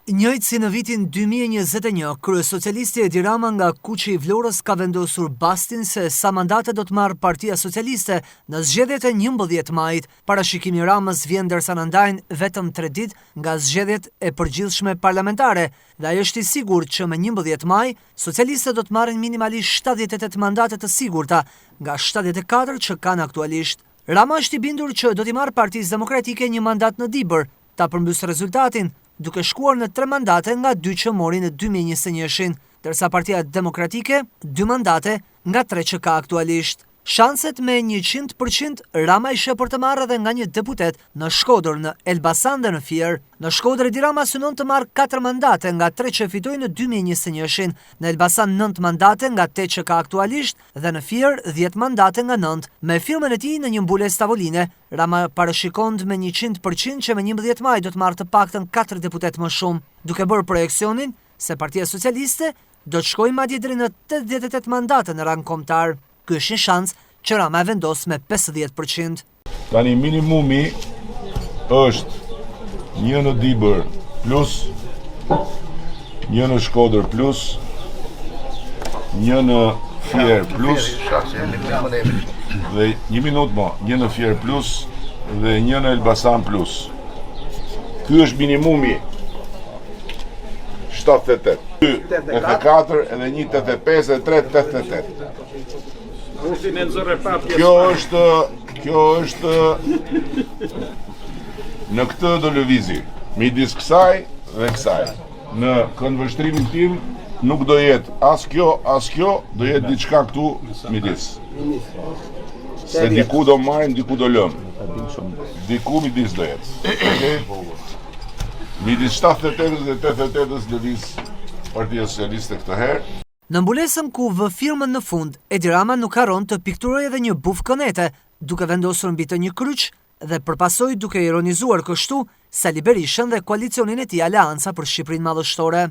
Njëjtë si në vitin 2021, kryesocialisti Edi Rama nga Kuqi i Vlorës ka vendosur bastin se sa mandate do të marrë Partia Socialiste në zgjedhjet e 11 majit. Parashikimi i Ramës vjen ndërsa në ndajnë vetëm 3 ditë nga zgjedhjet e përgjithshme parlamentare dhe ai është i sigurt që me 11 maj socialistët do të marrin minimalisht 78 mandate të sigurta nga 74 që kanë aktualisht. Rama është i bindur që do t'i marrë Partisë Demokratike një mandat në Dibër, ta përmbysë rezultatin, duke shkuar në 3 mandate nga 2 që mori në 2021, ndërsa Partia Demokratike 2 mandate nga 3 që ka aktualisht. Shanset me 100% Rama ishe për të marrë edhe nga një deputet në Shkodër, në Elbasan dhe në Fier. Në Shkodër Edi Rama synon të marrë 4 mandate nga 3 që fitoi në 2021, në Elbasan 9 mandate nga 8 që ka aktualisht dhe në Fier 10 mandate nga 9. Me firmën e tij në një mbulesë tavoline, Rama parashikon me 100% që me 11 maj do të marrë të paktën 4 deputet më shumë, duke bërë projeksionin se Partia Socialiste do të shkojë madje deri në 88 mandate në rang kombëtar. Ky është një shans që Rama e vendos me 50%. Tani minimumi është 1 në Dibër plus, 1 në Shkodër plus, 1 në Fier plus, dhe 1 në Fier plus dhe 1 në Elbasan plus. Ky është minimumi 78, 2, 84 edhe 1, 85 dhe 3, 88. Kjo është në këtë do lëvizi, midis kësaj dhe kësaj. Në këndvështrimin tim nuk do jetë as kjo, do jetë diçka këtu midis. Se diku do marrim, diku do lëmë. Diku midis do jetë. Midis 78 dhe 88 lëviz Partia Socialiste këtë herë. Në mbulesën ku vë firmën në fund, Edi Rama nuk harron të pikturoj edhe një buf kënete, duke vendosur mbi të një kryq dhe përpasoj duke ironizuar kështu Sali Berishën dhe koalicionin e tij Aleanca për Shqipërinë Madhështore.